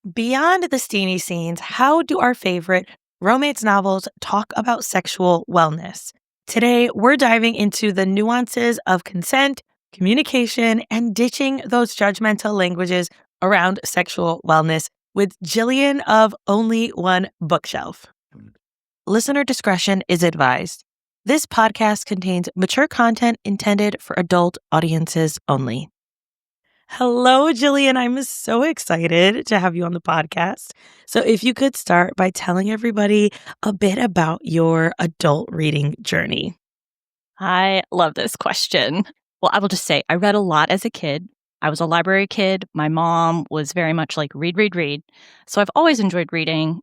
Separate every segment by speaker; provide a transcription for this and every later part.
Speaker 1: Beyond the steamy scenes, how do our favorite romance novels talk about sexual wellness? Today, we're diving into the nuances of consent, communication, and ditching those judgmental languages around sexual wellness with Jillian of Only One Bookshelf. Listener discretion is advised. This podcast contains mature content intended for adult audiences only. Hello, Jillian. I'm so excited to have you on the podcast. So, if you could start by telling everybody a bit about your adult reading journey.
Speaker 2: I love this question. Well, I will just say I read a lot as a kid. I was a library kid. My mom was very much like read, read, read. So I've always enjoyed reading,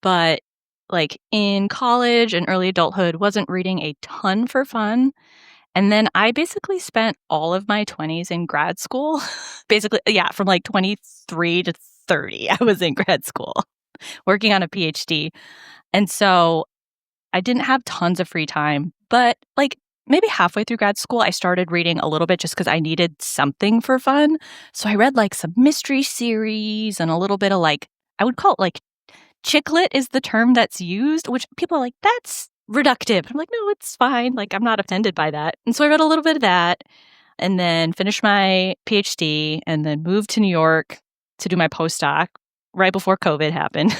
Speaker 2: but like in college and early adulthood, wasn't reading a ton for fun. And then I basically spent all of my 20s in grad school. Basically, yeah, from like 23 to 30, I was in grad school working on a PhD. And so I didn't have tons of free time, but like maybe halfway through grad school, I started reading a little bit just because I needed something for fun. So I read like some mystery series and a little bit of like, I would call it like chick lit is the term that's used, which people are like, that's reductive. I'm like, no, it's fine. Like, I'm not offended by that. And so I read a little bit of that and then finished my PhD and then moved to New York to do my postdoc right before COVID happened.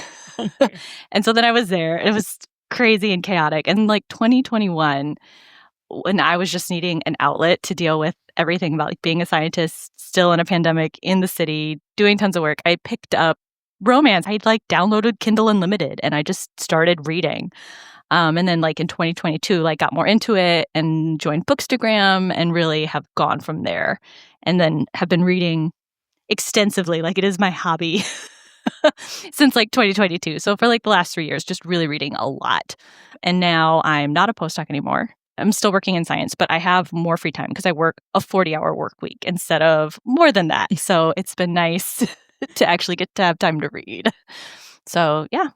Speaker 2: And so then I was there. It was crazy and chaotic. And like 2021, when I was just needing an outlet to deal with everything about like being a scientist, still in a pandemic in the city, doing tons of work, I picked up romance. I like downloaded Kindle Unlimited and I just started reading. And then like in 2022, like got more into it and joined Bookstagram and really have gone from there. And then have been reading extensively. Like it is my hobby since like 2022. So for like the last 3 years, just really reading a lot. And now I'm not a postdoc anymore. I'm still working in science, but I have more free time because I work a 40-hour work week instead of more than that. So it's been nice to actually get to have time to read. So yeah.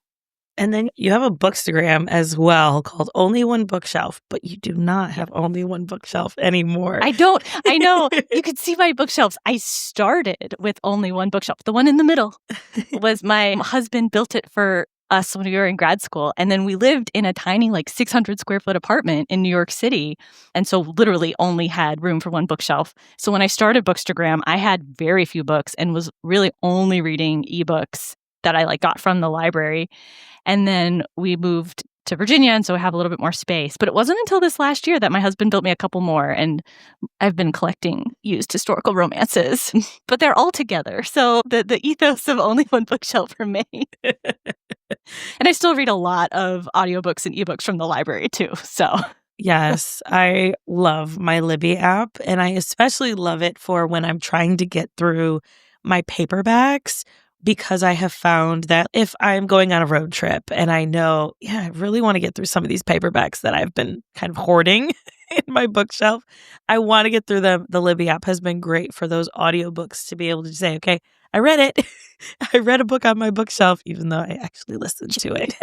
Speaker 1: And then you have a Bookstagram as well called Only One Bookshelf, but you do not have Only One Bookshelf anymore.
Speaker 2: I don't. I know. You could see my bookshelves. I started with only one bookshelf. The one in the middle was my husband built it for us when we were in grad school. And then we lived in a tiny, like 600 square foot apartment in New York City. And so literally only had room for one bookshelf. So when I started Bookstagram, I had very few books and was really only reading ebooks that I like got from the library. And then we moved to Virginia, and so I have a little bit more space. But it wasn't until this last year that my husband built me a couple more, and I've been collecting used historical romances. But they're all together, so the ethos of Only One Bookshelf remains. And I still read a lot of audiobooks and ebooks from the library, too, so...
Speaker 1: Yes, I love my Libby app, and I especially love it for when I'm trying to get through my paperbacks, because I have found that if I'm going on a road trip and I know, I really want to get through some of these paperbacks that I've been kind of hoarding in my bookshelf, I want to get through them. The Libby app has been great for those audiobooks to be able to say, okay, I read it. I read a book on my bookshelf, even though I actually listened to it.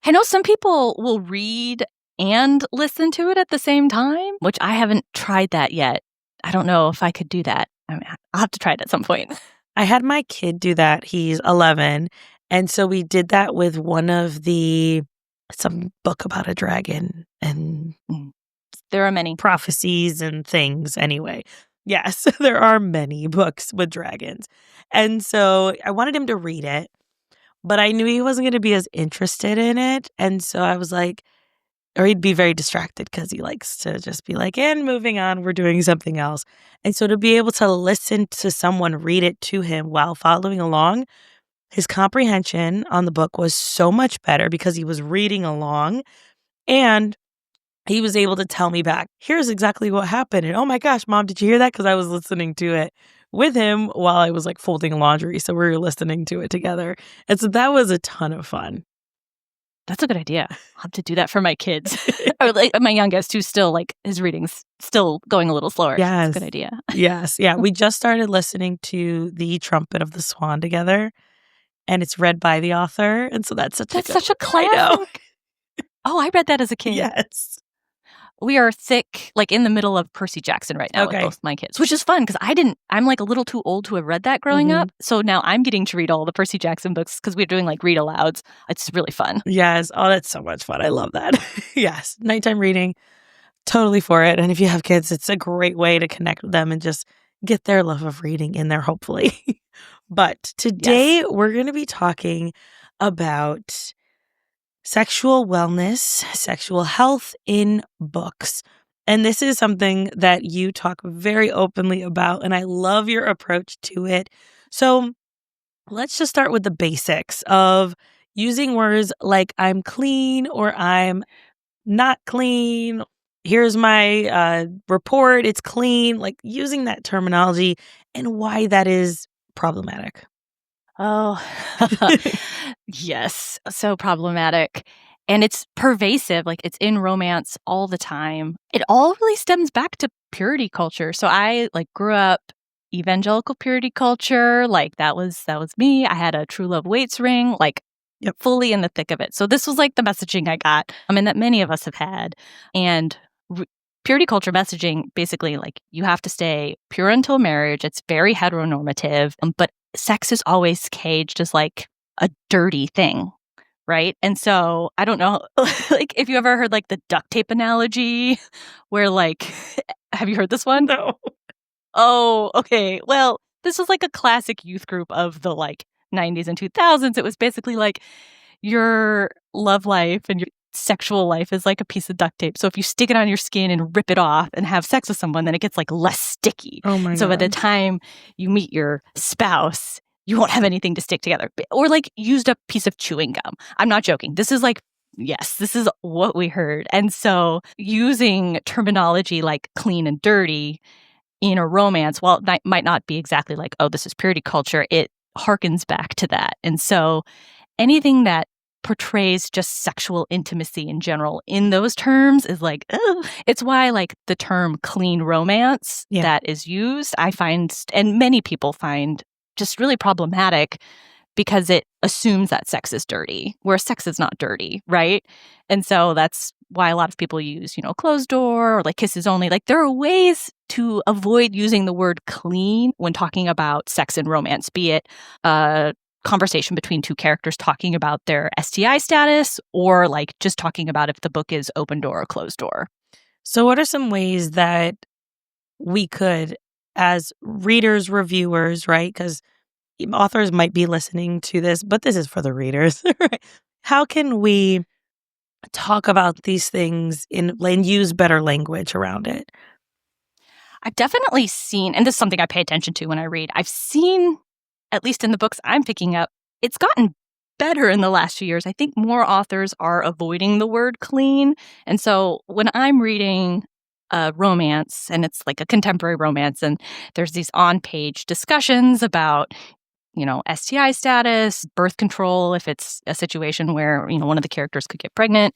Speaker 2: I know some people will read and listen to it at the same time, which I haven't tried that yet. I don't know if I could do that. I mean, I'll have to try it at some point.
Speaker 1: I had my kid do that. He's 11. And so we did that with some book about a dragon and
Speaker 2: there are many
Speaker 1: prophecies and things anyway. Yes, there are many books with dragons. And so I wanted him to read it, but I knew he wasn't going to be as interested in it. And so I was like, or he'd be very distracted because he likes to just be like, and moving on, we're doing something else. And so to be able to listen to someone read it to him while following along, his comprehension on the book was so much better because he was reading along and he was able to tell me back, here's exactly what happened. And oh my gosh, Mom, did you hear that? Because I was listening to it with him while I was like folding laundry. So we were listening to it together. And so that was a ton of fun.
Speaker 2: That's a good idea. I'll have to do that for my kids. Or like my youngest, who's still like his reading's still going a little slower.
Speaker 1: Yes.
Speaker 2: That's a good idea.
Speaker 1: Yes. Yeah. We just started listening to The Trumpet of the Swan together, and it's read by the author. And so that's such a
Speaker 2: classic. Oh, I read that as a kid.
Speaker 1: Yes.
Speaker 2: We are thick, like in the middle of Percy Jackson right now with
Speaker 1: Okay.
Speaker 2: both my kids, which is fun because I'm like a little too old to have read that growing up. So now I'm getting to read all the Percy Jackson books because we're doing like read alouds. It's really fun.
Speaker 1: Yes. Oh, that's so much fun. I love that. Yes. Nighttime reading, totally for it. And if you have kids, it's a great way to connect with them and just get their love of reading in there, hopefully. But today we're going to be talking about sexual wellness, sexual health in books. And this is something that you talk very openly about, and I love your approach to it. So let's just start with the basics of using words like I'm clean or I'm not clean. Here's my report. It's clean. Like using that terminology and why that is problematic.
Speaker 2: Oh, yes. So problematic. And it's pervasive. Like it's in romance all the time. It all really stems back to purity culture. So I like grew up evangelical purity culture. Like that was me. I had a true love waits ring, like fully in the thick of it. So this was like the messaging I got. I mean, that many of us have had. And purity culture messaging, basically like you have to stay pure until marriage. It's very heteronormative, but sex is always caged as like a dirty thing, right? And so I don't know, like if you ever heard like the duct tape analogy where like, have you heard this one?
Speaker 1: No.
Speaker 2: Oh, okay. Well, this was like a classic youth group of the like 90s and 2000s. It was basically like your love life and your sexual life is like a piece of duct tape. So if you stick it on your skin and rip it off and have sex with someone, then it gets like less sticky.
Speaker 1: Oh my
Speaker 2: So by the
Speaker 1: God.
Speaker 2: time you meet your spouse, you won't have anything to stick together. Or like used up piece of chewing gum. I'm not joking. This is like, yes, this is what we heard. And so using terminology like clean and dirty in a romance, while it might not be exactly like, oh, this is purity culture, it harkens back to that. And so anything that portrays just sexual intimacy in general in those terms is like, oh, it's why like the term clean romance that is used, I find, and many people find just really problematic because it assumes that sex is dirty, where sex is not dirty, right? And so that's why a lot of people use, closed door or like kisses only. Like there are ways to avoid using the word clean when talking about sex and romance, be it conversation between two characters talking about their STI status or like just talking about if the book is open door or closed door.
Speaker 1: So what are some ways that we could, as readers, reviewers, right? Because authors might be listening to this, but this is for the readers, right? How can we talk about these things and use better language around it?
Speaker 2: I've definitely seen, and this is something I pay attention to when I read, I've seen, at least in the books I'm picking up, it's gotten better in the last few years. I think more authors are avoiding the word clean. And so when I'm reading a romance, and it's like a contemporary romance, and there's these on-page discussions about STI status, birth control, if it's a situation where, one of the characters could get pregnant,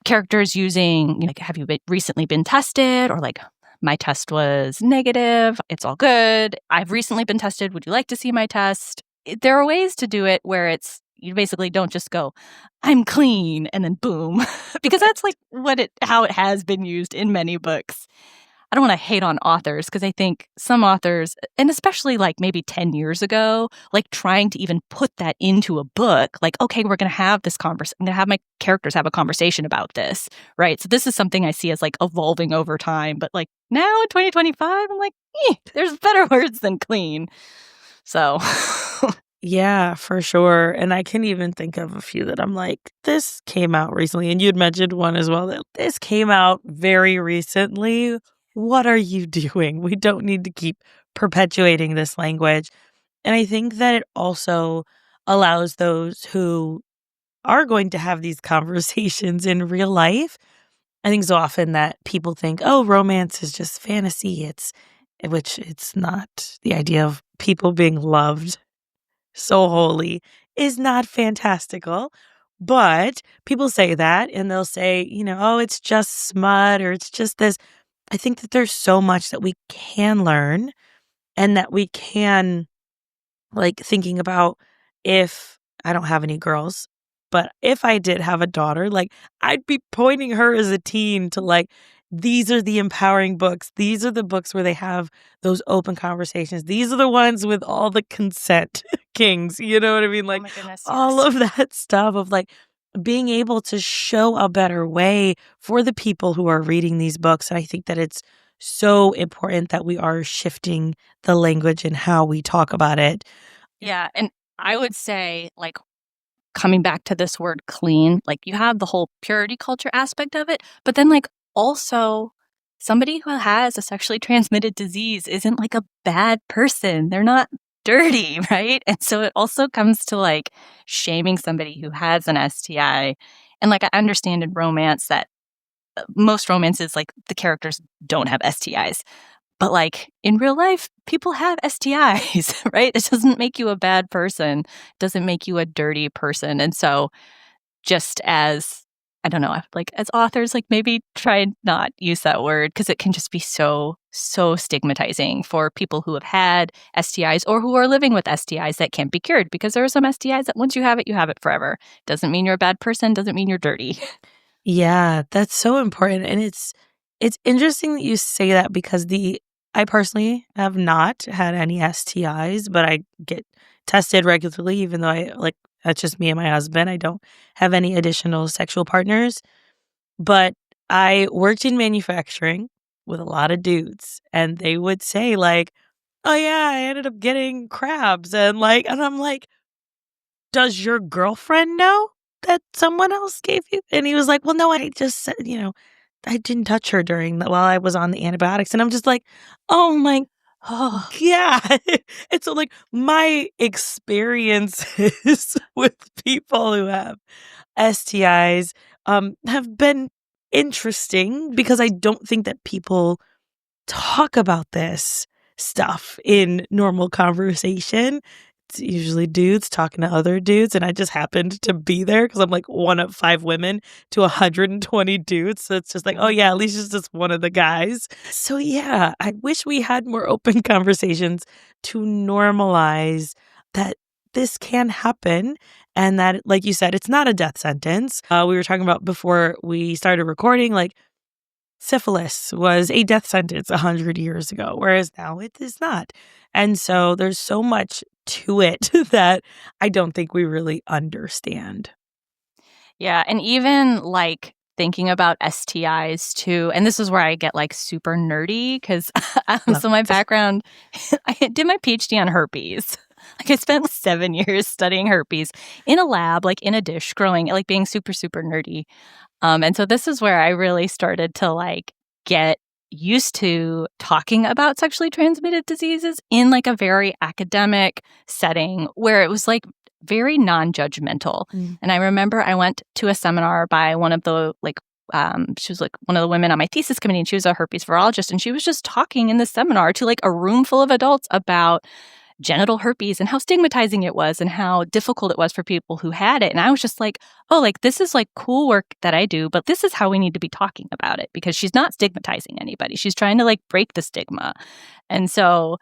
Speaker 2: characters using, like, have you recently been tested? Or like, my test was negative. It's all good. I've recently been tested. Would you like to see my test? There are ways to do it where you basically don't just go, I'm clean, and then boom, because that's like how it has been used in many books. I don't want to hate on authors because I think some authors, and especially like maybe 10 years ago, like trying to even put that into a book, like, okay, we're going to have this conversation. I'm going to have my characters have a conversation about this, right? So this is something I see as like evolving over time. But like now in 2025, I'm like, there's better words than clean. So.
Speaker 1: Yeah, for sure. And I can even think of a few that I'm like, this came out recently. And you'd mentioned one as well that this came out very recently. What are you doing? We don't need to keep perpetuating this language. And I think that it also allows those who are going to have these conversations in real life. I think so often that people think, oh, romance is just fantasy. Which it's not. The idea of people being loved so wholly is not fantastical. But people say that and they'll say, oh, it's just smut or it's just this. I think that there's so much that we can learn and that we can, like, thinking about if I don't have any girls, but if I did have a daughter, like, I'd be pointing her as a teen to, like, these are the empowering books. These are the books where they have those open conversations. These are the ones with all the consent kings. You know what I mean?
Speaker 2: Oh
Speaker 1: Like
Speaker 2: my goodness,
Speaker 1: all
Speaker 2: yes.
Speaker 1: of that stuff of like being able to show a better way for the people who are reading these books. And I think that it's so important that we are shifting the language and how we talk about it.
Speaker 2: Yeah, and I would say, like, coming back to this word clean, like, you have the whole purity culture aspect of it, but then, like, also somebody who has a sexually transmitted disease isn't, like, a bad person. They're not dirty, right? And so it also comes to, like, shaming somebody who has an STI. And, like, I understand in romance that most romances, like, the characters don't have STIs. But, like, in real life, people have STIs, right? It doesn't make you a bad person, doesn't make you a dirty person, and so just as I don't know, like, as authors, like, maybe try and not use that word because it can just be so, so stigmatizing for people who have had STIs or who are living with STIs that can't be cured because there are some STIs that once you have it forever. Doesn't mean you're a bad person, doesn't mean you're dirty.
Speaker 1: Yeah, that's so important. And it's interesting that you say that because the I personally have not had any STIs, but I get tested regularly, even though I like that's just me and my husband. I don't have any additional sexual partners. But I worked in manufacturing with a lot of dudes, and they would say, like, oh yeah, I ended up getting crabs and I'm like, does your girlfriend know that someone else gave you? And he was like, well, no, I just said, I didn't touch her during while I was on the antibiotics. And I'm just like, oh my
Speaker 2: Oh,
Speaker 1: God. And so, like, my experiences with people who have STIs have been interesting because I don't think that people talk about this stuff in normal conversation. It's usually dudes talking to other dudes, and I just happened to be there because I'm like one of 5 women to 120 dudes. So it's just like, oh
Speaker 2: mhm.
Speaker 1: yeah, at least it's just one of the guys. So yeah, I wish we had more open conversations to normalize that this can happen and that, like you said, it's not a death sentence. We were talking about before we started recording, like syphilis was a death sentence 100 years ago, whereas now it is not. And so there's so much to it that I don't think we really understand.
Speaker 2: Yeah, and even, like, thinking about STIs too, and this is where I get, like, super nerdy 'cause,
Speaker 1: Love
Speaker 2: so my
Speaker 1: it.
Speaker 2: background I did my PhD on herpes. Like, I spent 7 years studying herpes in a lab, like, in a dish, growing like, being super, super nerdy. And so this is where I really started to, like, get used to talking about sexually transmitted diseases in, like, a very academic setting where it was, like, very non-judgmental.
Speaker 1: Mm.
Speaker 2: And I remember I went to a seminar by one of the, like, she was, like, one of the women on my thesis committee, and she was a herpes virologist, and she was just talking in the seminar to, like, a room full of adults about genital herpes and how stigmatizing it was and how difficult it was for people who had it. And I was just like, oh, like, this is like cool work that I do, but this is how we need to be talking about it because she's not stigmatizing anybody. She's trying to, like, break the stigma. And so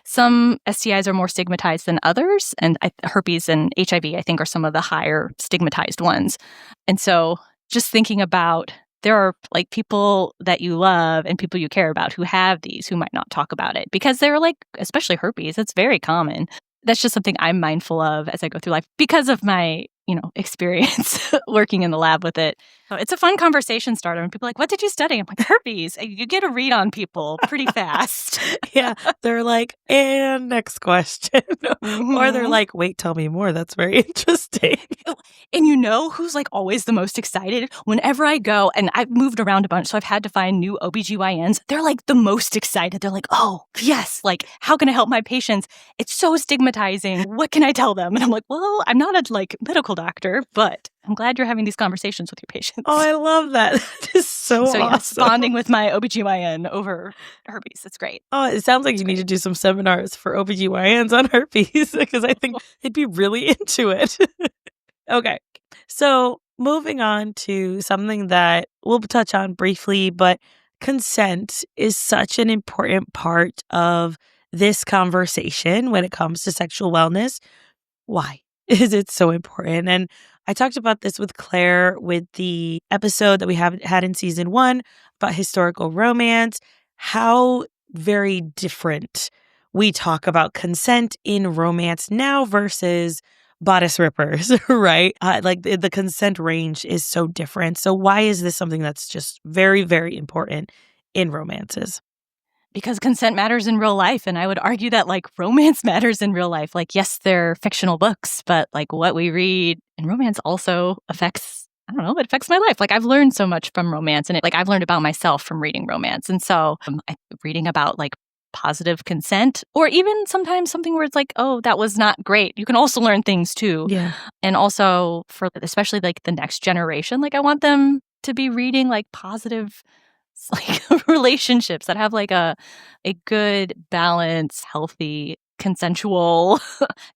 Speaker 2: some STIs are more stigmatized than others. And herpes and HIV, I think, are some of the higher stigmatized ones. And so just thinking about there are, like, people that you love and people you care about who have these who might not talk about it because they're, like, especially herpes, it's very common. That's just something I'm mindful of as I go through life because of my, experience working in the lab with it. So it's a fun conversation starter. And people are like, what did you study? I'm like, herpes. And you get a read on people pretty fast.
Speaker 1: Yeah, they're like, and next question. Or they're
Speaker 2: Mhm.
Speaker 1: like, wait, tell me more. That's very interesting.
Speaker 2: Oh, and you know who's, like, always the most excited? Whenever I go and I've moved around a bunch, so I've had to find new OBGYNs, they're, like, the most excited. They're like, "Oh, yes, like, how can I help my patients? It's so stigmatizing. What can I tell them?" And I'm like, "Well, I'm not a, like, medical doctor, but I'm glad you're having these conversations with your
Speaker 1: Oh,
Speaker 2: patients."
Speaker 1: I love that. That is so
Speaker 2: So, yes,
Speaker 1: awesome.
Speaker 2: bonding with my OBGYN over herpes, it's great.
Speaker 1: Oh, it sounds like
Speaker 2: It's
Speaker 1: you need
Speaker 2: great.
Speaker 1: to do some seminars for OBGYNs on herpes because I think they'd be really into it. Okay. So moving on to something that we'll touch on briefly, but consent is such an important part of this conversation when it comes to sexual wellness. Why is it so important? And I talked about this with Claire with the episode that we have had in season 1 about historical romance, how very different we talk about consent in romance now versus bodice rippers, right? Like the consent range is so different. So why is this something that's just very, very important in romances?
Speaker 2: Because consent matters in real life. And I would argue that like romance matters in real life. Like, yes, they're fictional books, but like what we read in romance also affects, I don't know, it affects my life. Like I've learned so much from romance and I've learned about myself from reading romance. And so reading about like positive consent or even sometimes something where it's like, oh, that was not great. You can also learn things too.
Speaker 1: Yeah.
Speaker 2: And also for especially like the next generation, like I want them to be reading like positive like relationships that have like a good balance, healthy, consensual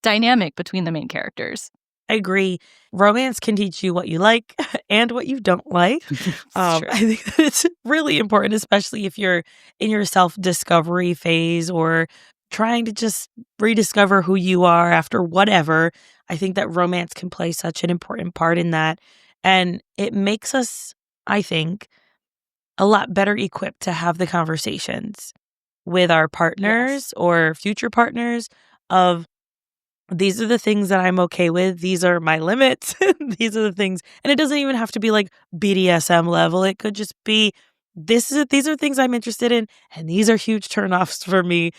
Speaker 2: dynamic between the main characters.
Speaker 1: I agree. Romance can teach you what you like and what you don't like. I think that it's really important, especially if you're in your self-discovery phase or trying to just rediscover who you are after whatever. I think that romance can play such an important part in that. And it makes us, I think, a lot better equipped to have the conversations with our partners or future partners of these are the things that I'm okay with. These are my limits. These are the things. And it doesn't even have to be like BDSM level. It could just be these are things I'm interested in. And these are huge turnoffs for me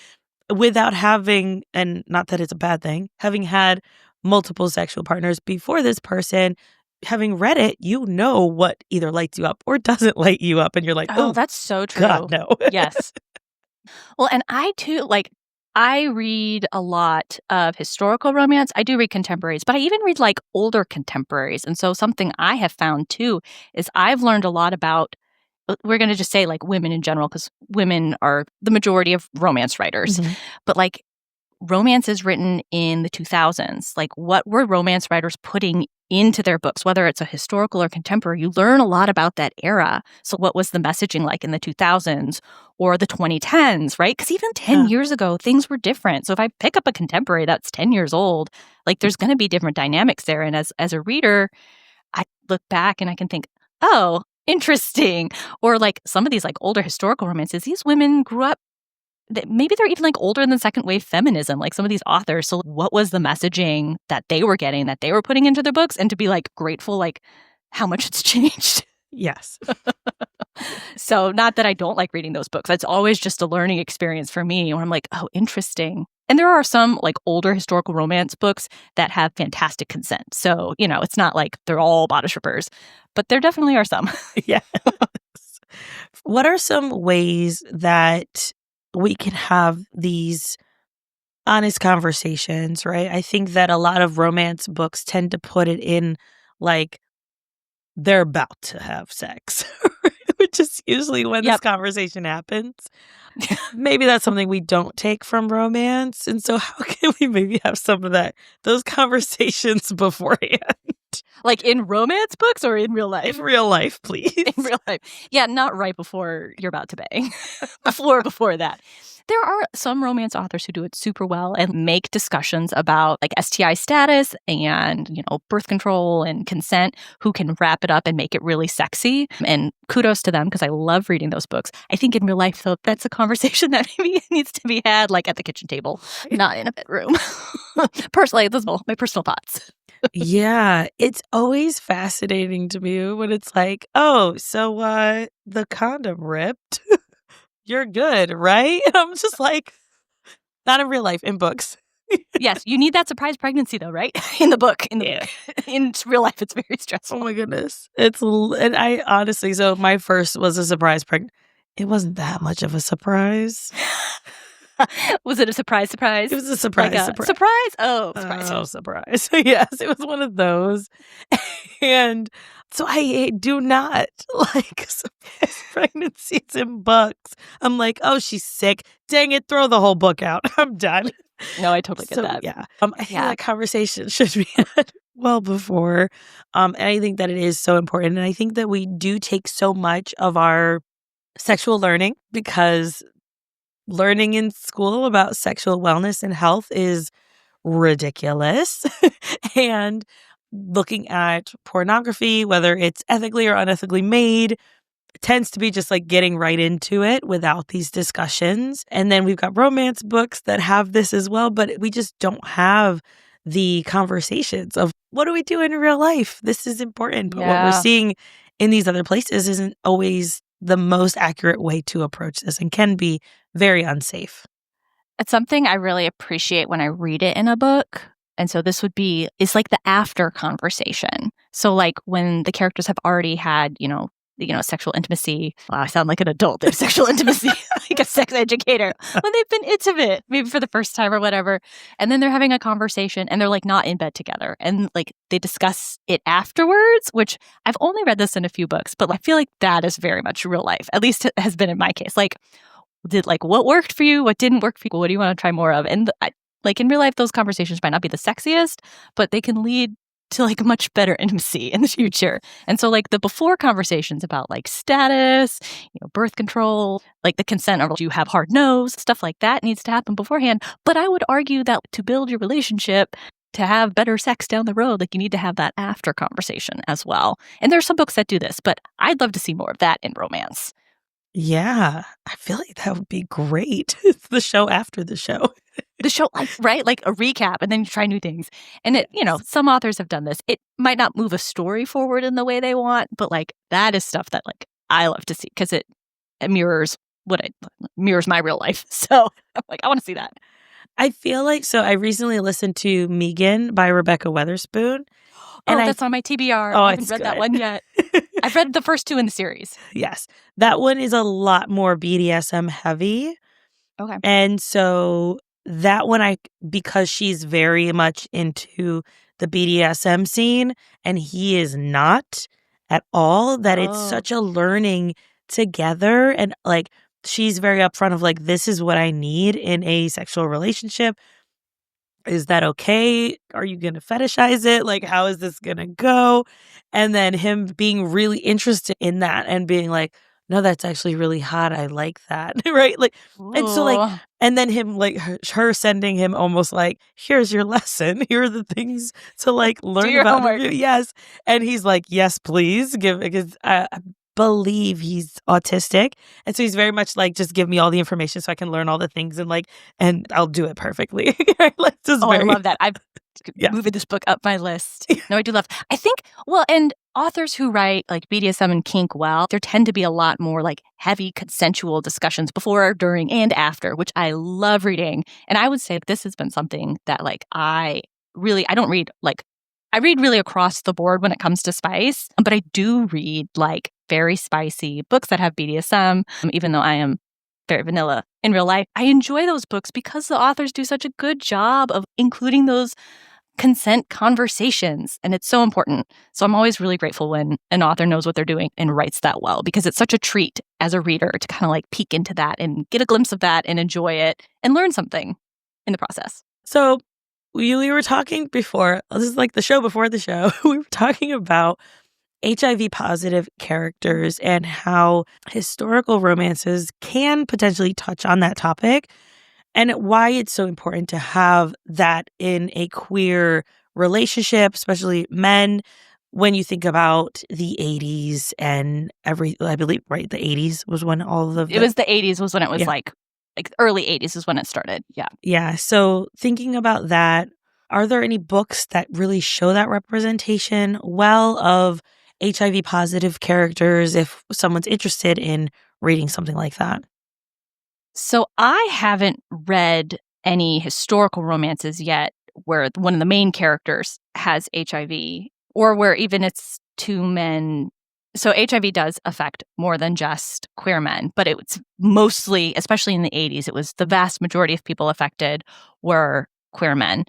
Speaker 1: without having, and not that it's a bad thing, having had multiple sexual partners before this person. Having read it, you know what either lights you up or doesn't light you up. And you're like,
Speaker 2: Oh,
Speaker 1: oh,
Speaker 2: that's so true.
Speaker 1: God, no.
Speaker 2: Yes. Well, and I too, like, I read a lot of historical romance. I do read contemporaries, but I even read like older contemporaries. And so something I have found too is I've learned a lot about, we're going to just say like women in general, because women are the majority of romance writers.
Speaker 1: Mm-hmm.
Speaker 2: But like romance is written in the 2000s. Like, what were romance writers putting into their books, whether it's a historical or contemporary? You learn a lot about that era. So what was the messaging like in the 2000s or the 2010s, right? Because even 10 years ago, things were different. So if I pick up a contemporary that's 10 years old, like there's going to be different dynamics there. And as a reader, I look back and I can think, oh, interesting. Or like some of these like older historical romances, these women grew up, maybe they're even like older than second wave feminism, like some of these authors. So what was the messaging that they were getting, that they were putting into their books, and to be like grateful, like how much it's changed.
Speaker 1: Yes.
Speaker 2: So not that I don't like reading those books. It's always just a learning experience for me where I'm like, oh, interesting. And there are some like older historical romance books that have fantastic consent. So, you know, it's not like they're all bodice rippers, but there definitely are some.
Speaker 1: Yes. What are some ways that we can have these honest conversations, right? I think that a lot of romance books tend to put it in like they're about to have sex, which is usually when this conversation happens. Maybe that's something we don't take from romance. And so how can we maybe have some of those conversations beforehand?
Speaker 2: Like in romance books or in real life?
Speaker 1: In real life, please.
Speaker 2: In real life. Yeah, not right before you're about to bang. before that. There are some romance authors who do it super well and make discussions about like STI status and, you know, birth control and consent, who can wrap it up and make it really sexy. And kudos to them because I love reading those books. I think in real life, though, that's a conversation that maybe needs to be had like at the kitchen table, not in a bedroom. Personally, those are my personal thoughts.
Speaker 1: Yeah, it's always fascinating to me when it's like, oh, so the condom ripped. You're good, right? And I'm just like, not in real life, in books.
Speaker 2: Yes, you need that surprise pregnancy though, right? In the book. Book. In real life, it's very stressful.
Speaker 1: Oh my goodness. And I honestly, so my first was a surprise pregnant. It wasn't that much of a surprise.
Speaker 2: Was it a surprise?
Speaker 1: It was a surprise.
Speaker 2: Like surprise? Oh, surprise.
Speaker 1: Oh, surprise. Yes, it was one of those. And so I do not like surprise pregnancies in books. I'm like, oh, she's sick. Dang it, throw the whole book out. I'm done.
Speaker 2: No, I totally get that.
Speaker 1: Yeah. I think that conversation should be had well before. And I think that it is so important. And I think that we do take so much of our sexual learning because learning in school about sexual wellness and health is ridiculous. And looking at pornography, whether it's ethically or unethically made, tends to be just like getting right into it without these discussions. And then we've got romance books that have this as well, but we just don't have the conversations of what do we do in real life? This is important, but what we're
Speaker 2: Yeah.
Speaker 1: seeing in these other places isn't always the most accurate way to approach this and can be very unsafe.
Speaker 2: It's something I really appreciate when I read it in a book. And so this is like the after conversation. So like when the characters have already had, sexual intimacy. Wow, I sound like an adult. They have sexual intimacy, like a sex educator. When they've been intimate, maybe for the first time or whatever. And then they're having a conversation and they're like not in bed together. And like they discuss it afterwards, which I've only read this in a few books, but I feel like that is very much real life. At least it has been in my case. Like, what worked for you? What didn't work for you? What do you want to try more of? And like in real life, those conversations might not be the sexiest, but they can lead to like much better intimacy in the future. And so like the before conversations about like status, birth control, like the consent of you have hard nose, stuff like that needs to happen beforehand. But I would argue that to build your relationship, to have better sex down the road, like you need to have that after conversation as well. And there's some books that do this, but I'd love to see more of that in romance.
Speaker 1: Yeah, I feel like that would be great. It's the show after the show.
Speaker 2: The show, right? Like a recap, and then you try new things. And some authors have done this. It might not move a story forward in the way they want, but like that is stuff that like I love to see because it mirrors mirrors my real life. So I'm like, I want to see that.
Speaker 1: I feel like, so I recently listened to Megan by Rebecca Weatherspoon.
Speaker 2: And that's on my TBR. I haven't read that one yet. I've read the first two in the series.
Speaker 1: Yes. That one is a lot more BDSM heavy.
Speaker 2: Okay.
Speaker 1: And so that one, because she's very much into the BDSM scene and he is not at all, that it's such a learning together. And like, she's very upfront of like, this is what I need in a sexual relationship. Is that okay? Are you going to fetishize it? Like, how is this going to go? And then him being really interested in that and being like, no, that's actually really hot. I like that. Right? Like, and so like, and then him like her sending him almost like, here's your lesson. Here are the things to like learn about.
Speaker 2: Homework.
Speaker 1: Yes. And he's like, yes, please give, because I believe he's autistic. And so he's very much like, just give me all the information so I can learn all the things and I'll do it perfectly. Like,
Speaker 2: I love that. I've moving this book up my list. No, I do love. I think, and authors who write like BDSM and kink there tend to be a lot more like heavy consensual discussions before, during, and after, which I love reading. And I would say this has been something that like I don't read like, I read really across the board when it comes to spice, but I do read like very spicy books that have BDSM, even though I am very vanilla in real life. I enjoy those books because the authors do such a good job of including those consent conversations, and it's so important. So I'm always really grateful when an author knows what they're doing and writes that well, because it's such a treat as a reader to kind of like peek into that and get a glimpse of that and enjoy it and learn something in the process.
Speaker 1: So we were talking before, this is like the show before the show, we were talking about HIV positive characters and how historical romances can potentially touch on that topic and why it's so important to have that in a queer relationship, especially men. When you think about the 80s and I believe, right, the 80s was when all of
Speaker 2: it was the 80s was when it was like early 80s is when it started. Yeah.
Speaker 1: Yeah. So thinking about that, are there any books that really show that representation well of HIV positive characters if someone's interested in reading something like that?
Speaker 2: So I haven't read any historical romances yet where one of the main characters has HIV or where even it's two men. So HIV does affect more than just queer men, but it's mostly, especially in the 80s, it was the vast majority of people affected were queer men.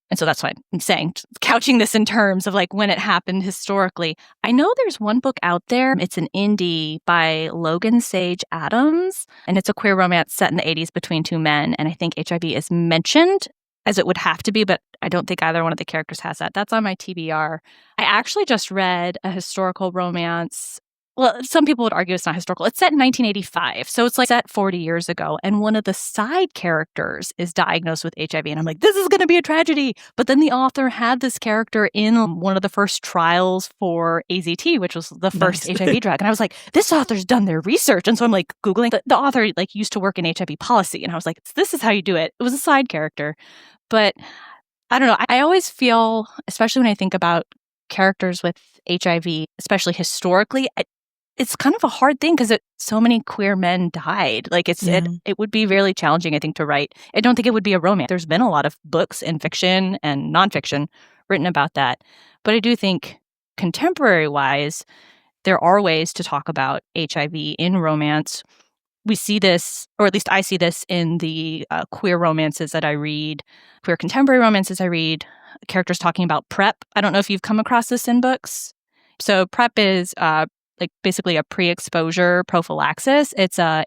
Speaker 2: And so that's why I'm saying, couching this in terms of like when it happened historically. I know there's one book out there. It's an indie by Logan Sage Adams, and it's a queer romance set in the 80s between two men. And I think HIV is mentioned, as it would have to be, but I don't think either one of the characters has that. That's on my TBR. I actually just read a historical romance well, some people would argue it's not historical. It's set in 1985. So it's like set 40 years ago. And one of the side characters is diagnosed with HIV. And I'm like, this is going to be a tragedy. But then the author had this character in one of the first trials for AZT, which was the first HIV drug. And I was like, this author's done their research. And so I'm like Googling. The author like used to work in HIV policy. And I was like, this is how you do it. It was a side character. But I don't know. I always feel, especially when I think about characters with HIV, especially historically, it's kind of a hard thing because so many queer men died. Like it would be really challenging, I think, to write. I don't think it would be a romance. There's been a lot of books and fiction and nonfiction written about that. But I do think contemporary-wise, there are ways to talk about HIV in romance. We see this, or at least I see this in the queer romances that I read, queer contemporary romances I read, characters talking about PrEP. I don't know if you've come across this in books. So PrEP is like basically a pre-exposure prophylaxis. It's a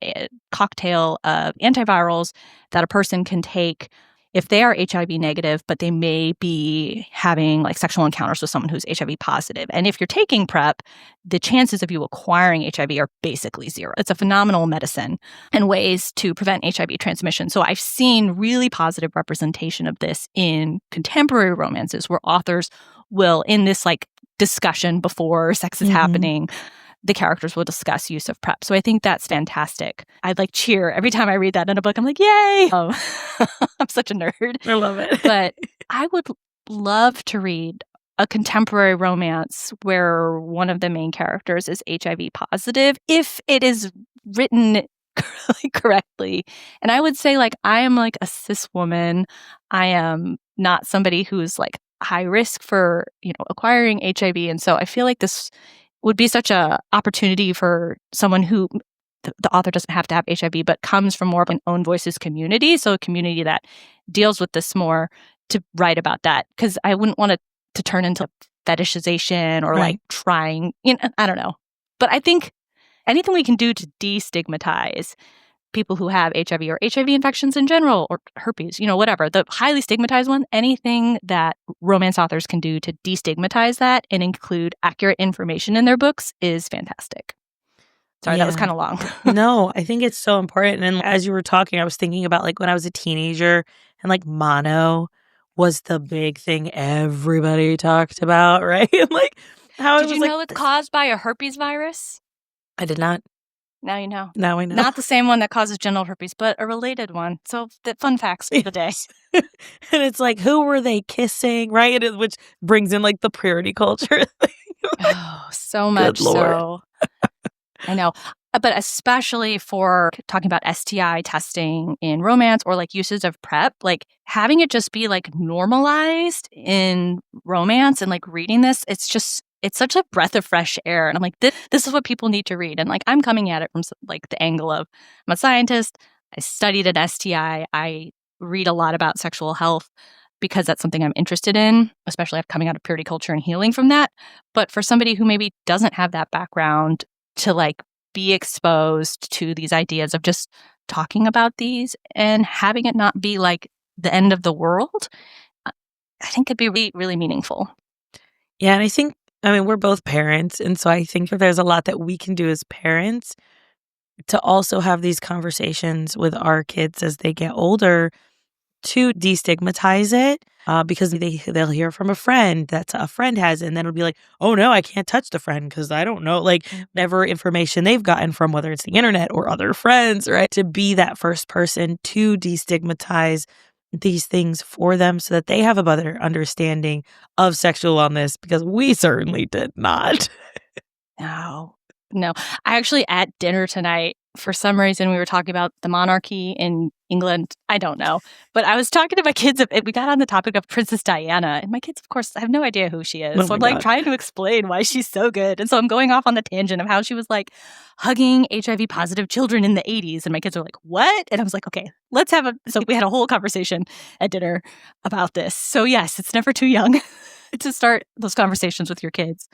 Speaker 2: cocktail of antivirals that a person can take if they are HIV negative, but they may be having like sexual encounters with someone who's HIV positive. And if you're taking PrEP, the chances of you acquiring HIV are basically zero. It's a phenomenal medicine and ways to prevent HIV transmission. So I've seen really positive representation of this in contemporary romances where authors will, in this like discussion before sex is happening, the characters will discuss use of PrEP. So I think that's fantastic. I'd like cheer every time I read that in a book. I'm like, yay! I'm such a nerd.
Speaker 1: I love it.
Speaker 2: But I would love to read a contemporary romance where one of the main characters is HIV positive if it is written correctly. And I would say, like, I am like a cis woman. I am not somebody who's like high risk for, acquiring HIV. And so I feel like this would be such a opportunity for someone who the author doesn't have to have HIV, but comes from more of an own voices community. So a community that deals with this more, to write about that. Because I wouldn't want it to turn into fetishization or like trying, I don't know. But I think anything we can do to destigmatize people who have HIV or HIV infections in general, or herpes, whatever, the highly stigmatized one, anything that romance authors can do to destigmatize that and include accurate information in their books is fantastic. Sorry, that was kind of long.
Speaker 1: No, I think it's so important. And as you were talking, I was thinking about like when I was a teenager and like mono was the big thing everybody talked about, right? Like how
Speaker 2: Did you know it's caused by a herpes virus?
Speaker 1: I did not.
Speaker 2: Now you know.
Speaker 1: Now I know.
Speaker 2: Not the same one that causes genital herpes, but a related one. So the fun facts for the day.
Speaker 1: And it's like, who were they kissing, right? Which brings in like the purity culture thing.
Speaker 2: Oh, so much so. I know. But especially for talking about STI testing in romance or like uses of PrEP, like having it just be like normalized in romance and like reading this, it's such a breath of fresh air. And I'm like, this is what people need to read. And like, I'm coming at it from like the angle of I'm a scientist. I studied an STI. I read a lot about sexual health because that's something I'm interested in, especially after coming out of purity culture and healing from that. But for somebody who maybe doesn't have that background to like be exposed to these ideas of just talking about these and having it not be like the end of the world, I think it'd be really, really meaningful.
Speaker 1: Yeah. And I mean, we're both parents. And so I think that there's a lot that we can do as parents to also have these conversations with our kids as they get older to destigmatize it, because they'll hear from a friend that a friend has, and then it'll be like, oh no, I can't touch the friend because I don't know, like whatever information they've gotten from whether it's the internet or other friends, right? To be that first person to destigmatize these things for them so that they have a better understanding of sexual wellness, because we certainly did not.
Speaker 2: No. I actually at dinner tonight, for some reason, we were talking about the monarchy in England. I don't know. But I was talking to my kids. We got on the topic of Princess Diana. And my kids, of course, have no idea who she is. So I'm like trying to explain why she's so good. And so I'm going off on the tangent of how she was like hugging HIV positive children in the 80s. And my kids were like, what? And I was like, okay, let's have so we had a whole conversation at dinner about this. So yes, it's never too young to start those conversations with your kids.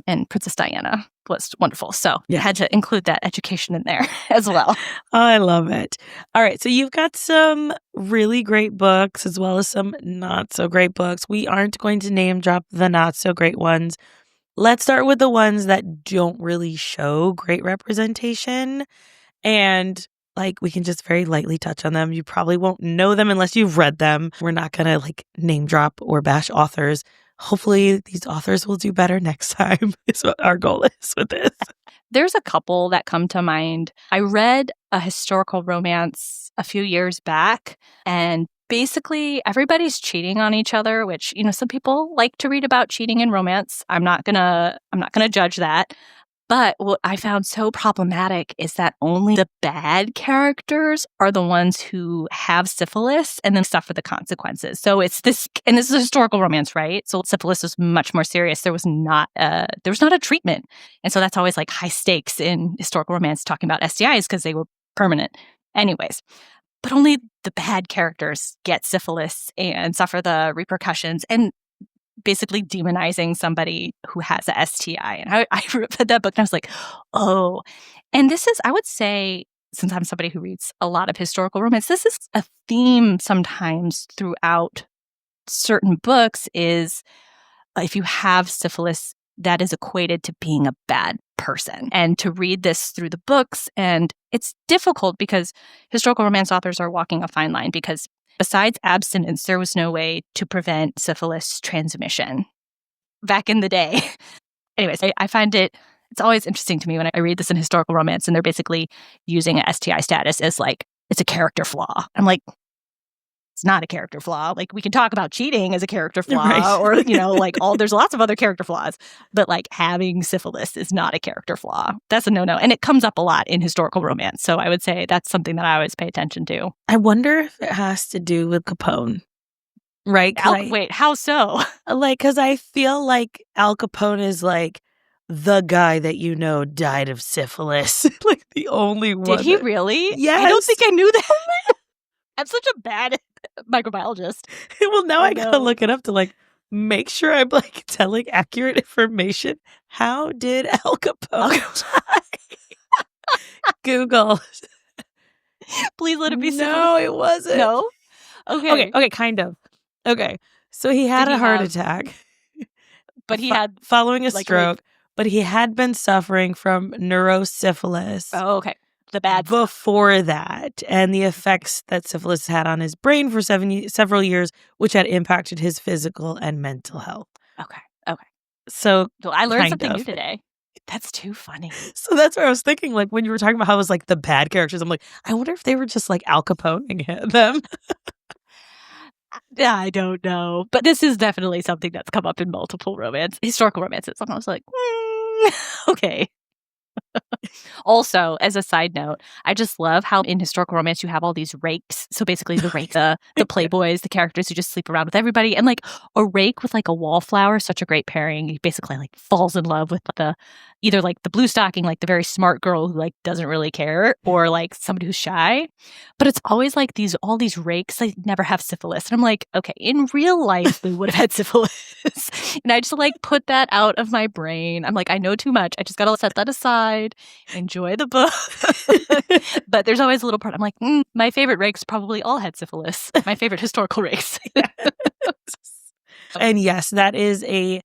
Speaker 2: And Princess Diana was wonderful. So you had to include that education in there as well.
Speaker 1: I love it. All right. So you've got some really great books as well as some not so great books. We aren't going to name drop the not so great ones, Let's start with the ones that don't really show great representation. And like we can just very lightly touch on them. You probably won't know them unless you've read them. We're not going to like name drop or bash authors. Hopefully these authors will do better next time is what our goal is with this.
Speaker 2: There's a couple that come to mind. I read a historical romance a few years back, and basically everybody's cheating on each other, which, some people like to read about cheating in romance. I'm not gonna judge that. But what I found so problematic is that only the bad characters are the ones who have syphilis and then suffer the consequences. So it's this, and this is a historical romance, right? So syphilis was much more serious. There was not a treatment. And so that's always like high stakes in historical romance talking about STIs because they were permanent. Anyways, but only the bad characters get syphilis and suffer the repercussions. And basically demonizing somebody who has a STI. And I read that book and I was like, oh. And this is, I would say, since I'm somebody who reads a lot of historical romance, this is a theme sometimes throughout certain books is if you have syphilis, that is equated to being a bad person. And to read this through the books, and it's difficult because historical romance authors are walking a fine line because besides abstinence, there was no way to prevent syphilis transmission back in the day. Anyways, I find it's always interesting to me when I read this in historical romance and they're basically using a STI status as like, it's a character flaw. I'm like, it's not a character flaw. Like we can talk about cheating as a character flaw
Speaker 1: Right.
Speaker 2: or, like there's lots of other character flaws, but like having syphilis is not a character flaw. That's a no-no. And it comes up a lot in historical romance. So I would say that's something that I always pay attention to.
Speaker 1: I wonder if it has to do with Capone, right?
Speaker 2: Wait, how so?
Speaker 1: Because I feel like Al Capone is like the guy that died of syphilis. Like the only one.
Speaker 2: Did he really?
Speaker 1: Yes.
Speaker 2: I don't think I knew that. I'm such a bad microbiologist.
Speaker 1: Well, now I gotta look it up to like make sure I'm like telling accurate information. How did Al Capone die? Google.
Speaker 2: Please let it be syphilis.
Speaker 1: No, it wasn't.
Speaker 2: No?
Speaker 1: Okay, kind of. Okay. So he had a heart attack.
Speaker 2: But he had
Speaker 1: following a stroke, but he had been suffering from neurosyphilis.
Speaker 2: Oh, okay. The bad
Speaker 1: before that, and the effects that syphilis had on his brain for several years, which had impacted his physical and mental health.
Speaker 2: Okay.
Speaker 1: So
Speaker 2: I learned something new today. That's too funny.
Speaker 1: So that's what I was thinking. Like when you were talking about how it was like the bad characters, I'm like, I wonder if they were just like Al Caponeing them.
Speaker 2: I don't know, but this is definitely something that's come up in multiple historical romances. And I was like, okay. Also, as a side note, I just love how in historical romance you have all these rakes. So basically the rake, the playboys, the characters who just sleep around with everybody. And like a rake with like a wallflower, such a great pairing. He basically like falls in love with either like the blue stocking, like the very smart girl who like doesn't really care, or like somebody who's shy. But it's always like all these rakes, they never have syphilis. And I'm like, okay, in real life they would have had syphilis. And I just like put that out of my brain. I'm like, I know too much. I just gotta set that aside. Enjoy the book. But there's always a little part I'm like, my favorite rakes probably all had syphilis. My favorite historical rakes.
Speaker 1: And yes, that is a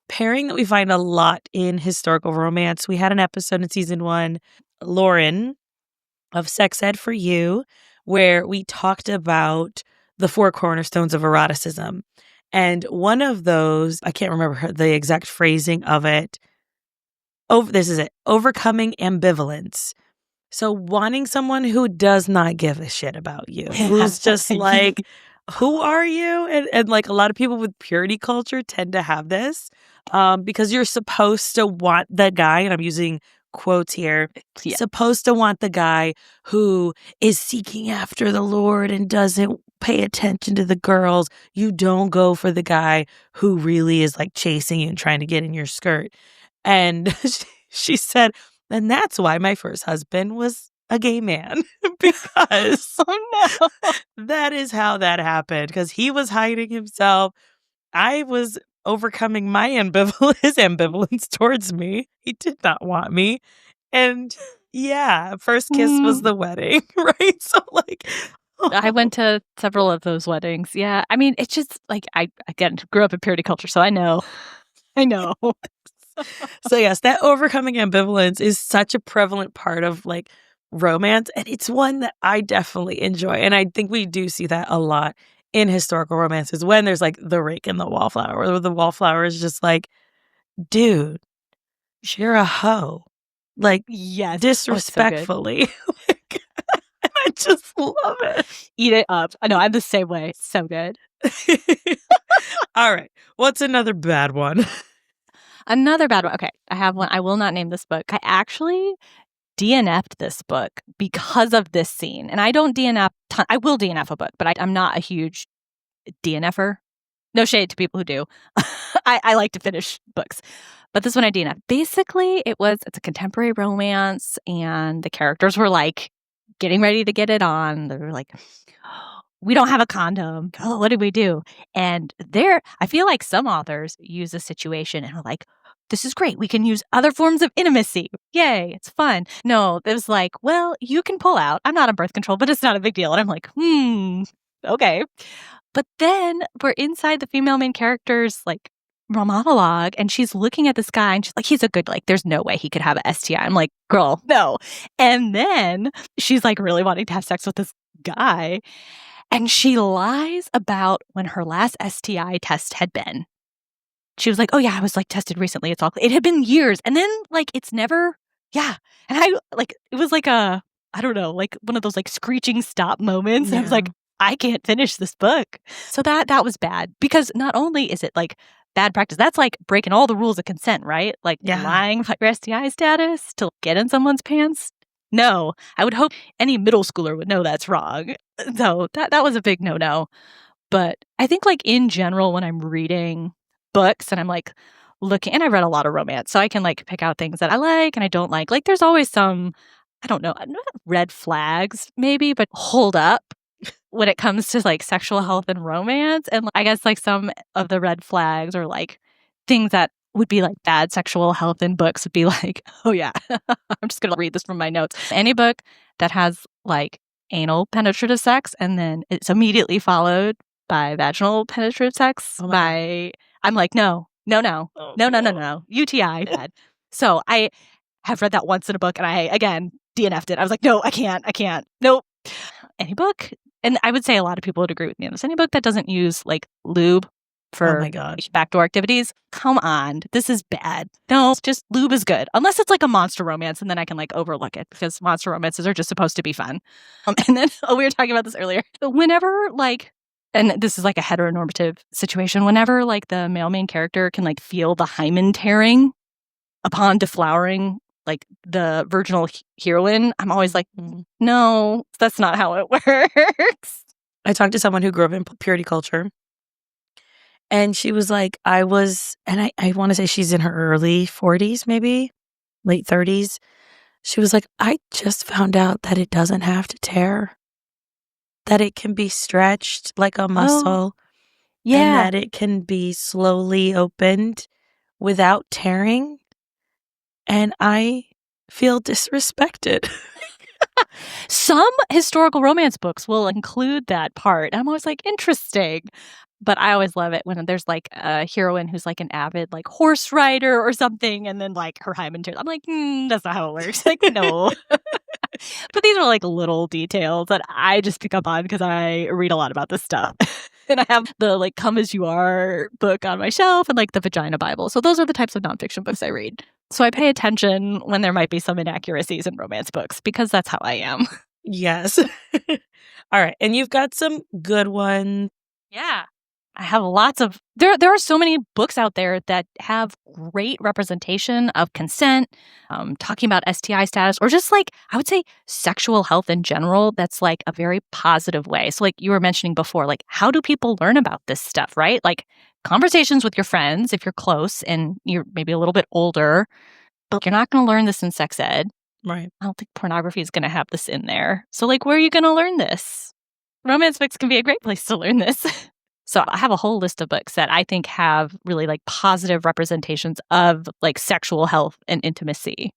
Speaker 1: pairing that we find a lot in historical romance. We had an episode in season 1, Lauren of Sex Ed for You, where we talked about the 4 cornerstones of eroticism. And one of those, I can't remember the exact phrasing of it. This is it. Overcoming ambivalence. So wanting someone who does not give a shit about you, who's just like, who are you? And like a lot of people with purity culture tend to have this because you're supposed to want the guy, and I'm using quotes here, supposed to want the guy who is seeking after the Lord and doesn't pay attention to the girls. You don't go for the guy who really is like chasing you and trying to get in your skirt. And she said, and that's why my first husband was a gay man, because that is how that happened, because he was hiding himself. I was overcoming my his ambivalence towards me. He did not want me. And yeah, first kiss was the wedding, right? So like...
Speaker 2: I went to several of those weddings. Yeah. I mean, it's just like, I, again, grew up in purity culture, so I know.
Speaker 1: So yes, that overcoming ambivalence is such a prevalent part of like romance, and it's one that I definitely enjoy. And I think we do see that a lot in historical romances when there's like the rake and the wallflower, where the wallflower is just like, dude, you're a hoe. Like
Speaker 2: Yes. Oh, it's so good.
Speaker 1: disrespectfully. Like, I just love it.
Speaker 2: Eat it up. I know, I'm the same way. So good.
Speaker 1: All right. What's another bad one?
Speaker 2: Another bad one. Okay, I have one. I will not name this book. I actually DNF'd this book because of this scene. And I don't DNF. I will DNF a book, but I'm not a huge DNFer. No shade to people who do. I like to finish books. But this one I DNF. Basically, it's a contemporary romance, and the characters were like getting ready to get it on. They were like, we don't have a condom. Oh, what do we do? And I feel like some authors use a situation and are like, this is great. We can use other forms of intimacy. Yay, it's fun. No, it was like, well, you can pull out. I'm not on birth control, but it's not a big deal. And I'm like, okay. But then we're inside the female main character's like monologue, and she's looking at this guy and she's like, he's a good, like, there's no way he could have an STI. I'm like, girl, no. And then she's like really wanting to have sex with this guy. And she lies about when her last STI test had been. She was like, oh yeah, I was like tested recently. It had been years. And then like, it's never, yeah. And it was like I don't know, like one of those like screeching stop moments. And I was like, I can't finish this book. So that was bad, because not only is it like bad practice, that's like breaking all the rules of consent, right? Like lying about your STI status to get in someone's pants. No, I would hope any middle schooler would know that's wrong. So that was a big no-no. But I think like in general, when I'm reading books and I'm like looking, and I read a lot of romance, so I can like pick out things that I like and I don't like. Like there's always some, I don't know, not red flags maybe, but hold up when it comes to like sexual health and romance. And I guess like some of the red flags or like things that would be like bad sexual health in books would be like, oh yeah, I'm just going to read this from my notes. Any book that has like anal penetrative sex and then it's immediately followed by vaginal penetrative sex, I'm like, no, UTI, bad. So I have read that once in a book and I, again, DNF'd it. I was like, no, I can't. Nope. Any book, and I would say a lot of people would agree with me on this, any book that doesn't use like lube for backdoor activities, come on, this is bad. No, just lube is good. Unless it's like a monster romance, and then I can like overlook it, because monster romances are just supposed to be fun. And then, we were talking about this earlier. Whenever like, and this is like a heteronormative situation, whenever like the male main character can like feel the hymen tearing upon deflowering like the virginal heroine, I'm always like, no, that's not how it works.
Speaker 1: I talked to someone who grew up in purity culture, and she was like, I want to say she's in her early 40s, maybe late 30s. She was like, I just found out that it doesn't have to tear, that it can be stretched like a muscle, and that it can be slowly opened without tearing. And I feel disrespected.
Speaker 2: Some historical romance books will include that part. I'm always like, interesting. But I always love it when there's like a heroine who's like an avid like horse rider or something, and then like her hymen tears. I'm like, that's not how it works. Like, no. But these are like little details that I just pick up on because I read a lot about this stuff. And I have the like Come As You Are book on my shelf and like the Vagina Bible. So those are the types of nonfiction books I read. So I pay attention when there might be some inaccuracies in romance books, because that's how I am.
Speaker 1: Yes. All right. And you've got some good ones.
Speaker 2: Yeah. I have lots of, there are so many books out there that have great representation of consent, talking about STI status, or just like, I would say sexual health in general. That's like a very positive way. So like you were mentioning before, like how do people learn about this stuff, right? Like conversations with your friends, if you're close and you're maybe a little bit older, but you're not going to learn this in sex ed.
Speaker 1: Right.
Speaker 2: I don't think pornography is going to have this in there. So like, where are you going to learn this? Romance books can be a great place to learn this. So I have a whole list of books that I think have really like positive representations of like sexual health and intimacy.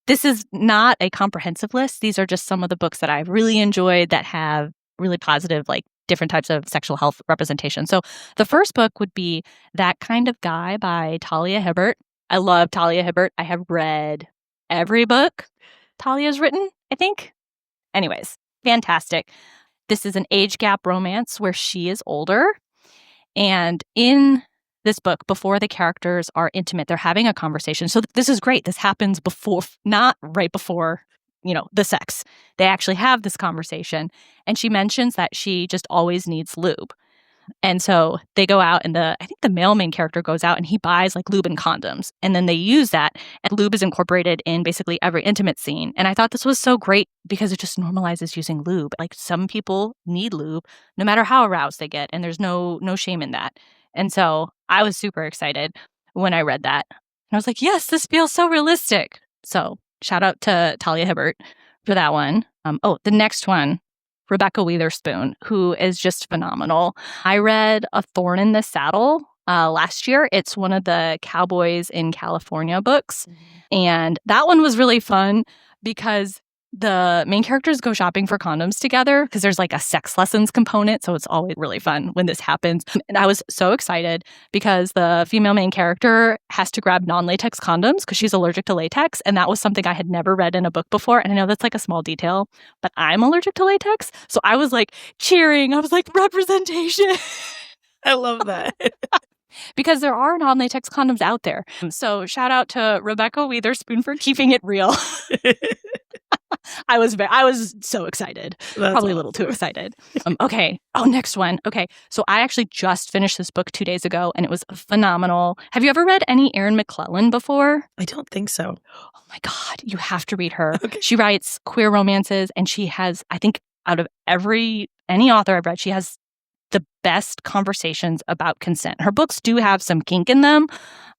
Speaker 2: This is not a comprehensive list. These are just some of the books that I've really enjoyed that have really positive, like different types of sexual health representation. So the first book would be That Kind of Guy by Talia Hibbert. I love Talia Hibbert. I have read every book Talia's written, I think. Anyways, fantastic. This is an age gap romance where she is older. And in this book, before the characters are intimate, they're having a conversation. So this is great. This happens before, not right before, the sex. They actually have this conversation. And she mentions that she just always needs lube. And so they go out and I think the male main character goes out and he buys like lube and condoms. And then they use that. And lube is incorporated in basically every intimate scene. And I thought this was so great because it just normalizes using lube. Like some people need lube no matter how aroused they get. And there's no shame in that. And so I was super excited when I read that. And I was like, yes, this feels so realistic. So shout out to Talia Hibbert for that one. The next one. Rebecca Witherspoon, who is just phenomenal. I read A Thorn in the Saddle last year. It's one of the Cowboys in California books. And that one was really fun because the main characters go shopping for condoms together because there's like a sex lessons component. So it's always really fun when this happens. And I was so excited because the female main character has to grab non-latex condoms because she's allergic to latex. And that was something I had never read in a book before. And I know that's like a small detail, but I'm allergic to latex. So I was like cheering. I was like, representation.
Speaker 1: I love that.
Speaker 2: Because there are non-latex condoms out there. So shout out to Rebecca Witherspoon for keeping it real. I was so excited.
Speaker 1: That's
Speaker 2: Probably a little too excited. Okay. Oh, next one. Okay. So I actually just finished this book 2 days ago and it was phenomenal. Have you ever read any Erin McClellan before?
Speaker 1: I don't think so.
Speaker 2: Oh my God. You have to read her.
Speaker 1: Okay.
Speaker 2: She writes queer romances and she has, I think out of any author I've read, she has the best conversations about consent. Her books do have some kink in them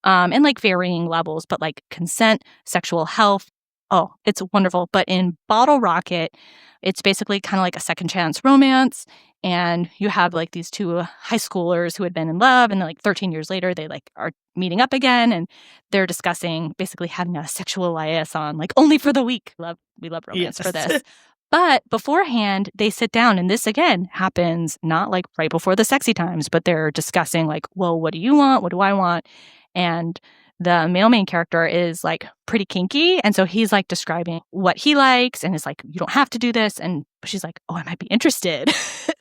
Speaker 2: and like varying levels, but like consent, sexual health. Oh, it's wonderful. But in Bottle Rocket, it's basically kind of like a second chance romance. And you have like these two high schoolers who had been in love. And then like 13 years later, they like are meeting up again. And they're discussing basically having a sexual liaison, like only for the week. We love romance for this. But beforehand, they sit down. And this, again, happens not like right before the sexy times, but they're discussing like, well, what do you want? What do I want? And the male main character is like pretty kinky. And so he's like describing what he likes and is like, you don't have to do this. And she's like, oh, I might be interested.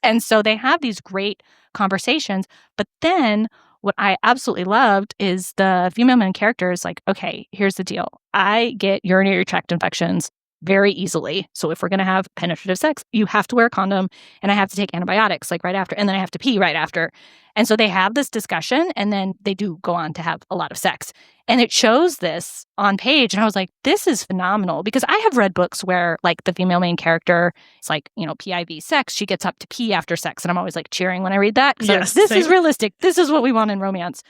Speaker 2: And so they have these great conversations. But then what I absolutely loved is the female main character is like, okay, here's the deal. I get urinary tract infections very easily. So if we're going to have penetrative sex, you have to wear a condom and I have to take antibiotics like right after. And then I have to pee right after. And so they have this discussion and then they do go on to have a lot of sex. And it shows this on page. And I was like, this is phenomenal because I have read books where like the female main character is like, PIV sex. She gets up to pee after sex. And I'm always like cheering when I read that.
Speaker 1: Yes,
Speaker 2: this is realistic. This is what we want in romance.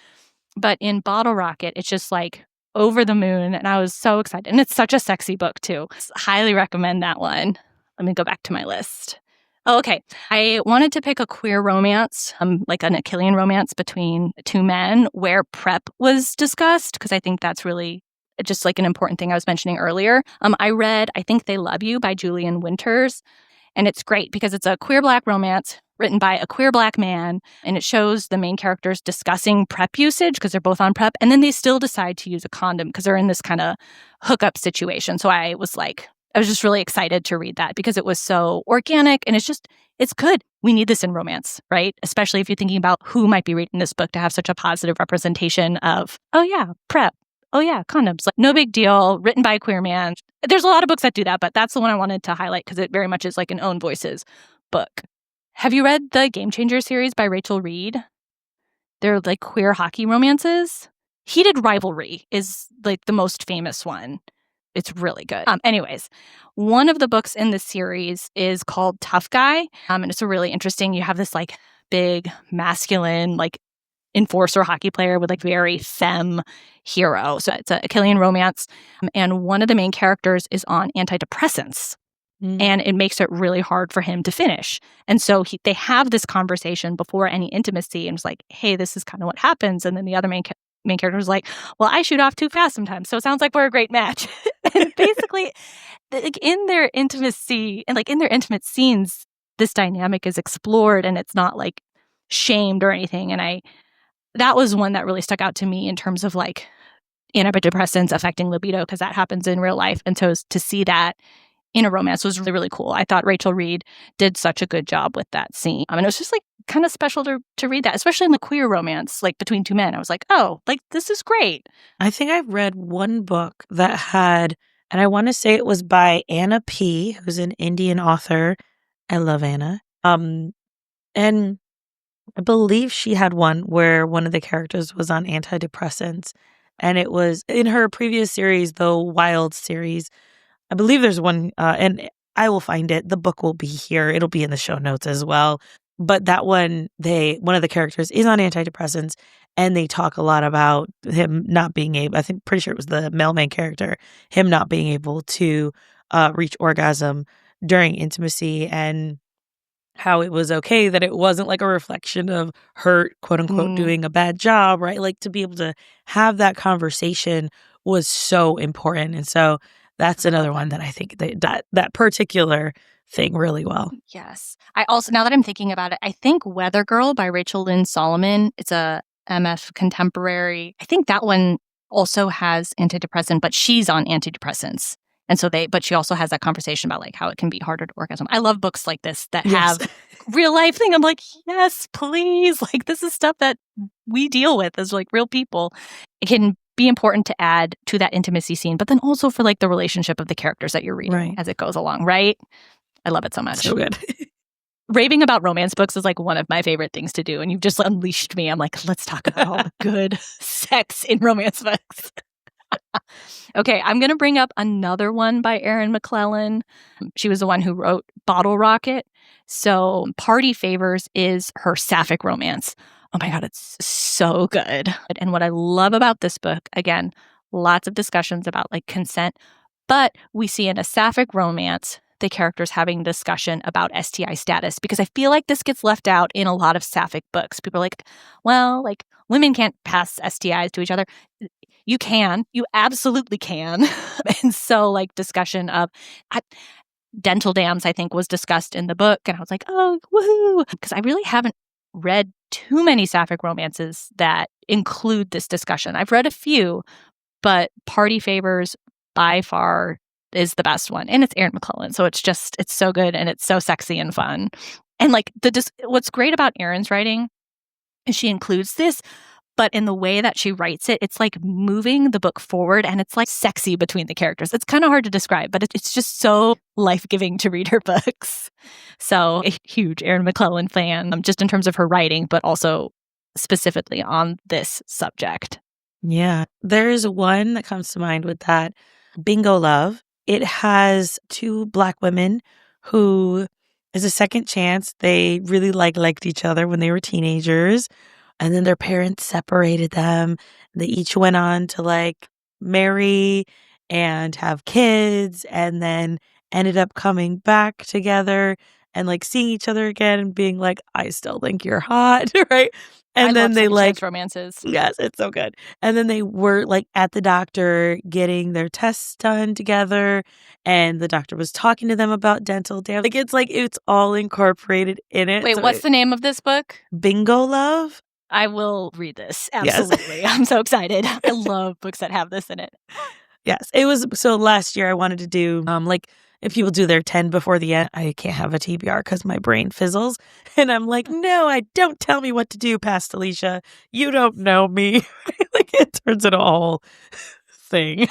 Speaker 2: But in Bottle Rocket, it's just like over the moon. And I was so excited. And it's such a sexy book too. Highly recommend that one. Let me go back to my list. Oh, okay. I wanted to pick a queer romance, like an Achillean romance between two men where PrEP was discussed, because I think that's really just like an important thing I was mentioning earlier. I read I Think They Love You by Julian Winters, and it's great because it's a queer Black romance written by a queer Black man, and it shows the main characters discussing PrEP usage because they're both on PrEP, and then they still decide to use a condom because they're in this kind of hookup situation. So I was just really excited to read that because it was so organic and it's good. We need this in romance, right? Especially if you're thinking about who might be reading this book to have such a positive representation of, oh yeah, PrEP. Oh yeah, condoms. Like no big deal, written by a queer man. There's a lot of books that do that, but that's the one I wanted to highlight because it very much is like an Own Voices book. Have you read the Game Changer series by Rachel Reed? They're like queer hockey romances. Heated Rivalry is like the most famous one. It's really good. Anyways, one of the books in the series is called Tough Guy. And it's a really interesting, you have this like big masculine, like enforcer hockey player with like very femme hero. So it's a Achillean romance. And one of the main characters is on antidepressants. And it makes it really hard for him to finish. And so they have this conversation before any intimacy and it's like, hey, this is kind of what happens. And then the other main character is like, well, I shoot off too fast sometimes. So it sounds like we're a great match. And basically, like in their intimacy and like in their intimate scenes, this dynamic is explored and it's not like shamed or anything. And that was one that really stuck out to me in terms of like antidepressants affecting libido, because that happens in real life. And so to see that in a romance was really, really cool. I thought Rachel Reed did such a good job with that scene. I mean, it was just like kind of special to read that, especially in the queer romance, like between two men. I was like, oh, like this is great.
Speaker 1: I think I've read one book that had, and I want to say it was by Anna P., who's an Indian author. I love Anna. And I believe she had one where one of the characters was on antidepressants. And it was in her previous series, the Wild series. I believe there's one, and I will find it. The book will be here. It'll be in the show notes as well. But that one, one of the characters is on antidepressants, and they talk a lot about him not being able, I think, pretty sure it was the mailman character, him not being able to reach orgasm during intimacy, and how it was okay that it wasn't like a reflection of her, quote unquote, doing a bad job, right? Like to be able to have that conversation was so important. And so that's another one that I think that particular thing really well.
Speaker 2: Yes. I also, now that I'm thinking about it, I think Weather Girl by Rachel Lynn Solomon, it's a MF contemporary. I think that one also has antidepressant, but she's on antidepressants. And so but she also has that conversation about like how it can be harder to orgasm. I love books like this that have real life thing. I'm like, yes, please. Like this is stuff that we deal with as like real people. It can be important to add to that intimacy scene, but then also for like the relationship of the characters that you're reading as it goes along, right? I love it so much.
Speaker 1: So good.
Speaker 2: Raving about romance books is like one of my favorite things to do. And you've just unleashed me. I'm like, let's talk about all the good sex in romance books. Okay, I'm going to bring up another one by Erin McClellan. She was the one who wrote Bottle Rocket. So Party Favors is her sapphic romance. Oh my God, it's so good. And what I love about this book, again, lots of discussions about like consent, but we see in a sapphic romance, the characters having discussion about STI status, because I feel like this gets left out in a lot of sapphic books. People are like, well, like women can't pass STIs to each other. You can. You absolutely can. And so like discussion of dental dams, I think, was discussed in the book. And I was like, oh, woohoo. Because I really haven't read too many sapphic romances that include this discussion. I've read a few, but Party Favors by far is the best one. And it's Erin McClellan. So it's so good and it's so sexy and fun. And like what's great about Erin's writing is she includes this, but in the way that she writes it, it's like moving the book forward and it's like sexy between the characters. It's kind of hard to describe, but it's just so life-giving to read her books. So a huge Erin McClellan fan, just in terms of her writing, but also specifically on this subject.
Speaker 1: Yeah. There's one that comes to mind with that, Bingo Love. It has two Black women who is a second chance. They really liked each other when they were teenagers. And then their parents separated them. They each went on to like marry and have kids, and then ended up coming back together and like seeing each other again and being like, I still think you're hot, right? And
Speaker 2: I
Speaker 1: then
Speaker 2: love
Speaker 1: they like
Speaker 2: romances.
Speaker 1: Yes, it's so good. And then they were like at the doctor getting their tests done together, and the doctor was talking to them about dental dam. Like it's all incorporated in it.
Speaker 2: Wait, what's the name of this book?
Speaker 1: Bingo Love.
Speaker 2: I will read this. Absolutely. Yes. I'm so excited. I love books that have this in it.
Speaker 1: Yes. It was, so last year I wanted to do, like if people do their 10 before the end, I can't have a TBR because my brain fizzles. And I'm like, no, don't tell me what to do, past Alesia. You don't know me. Like it turns into a whole thing.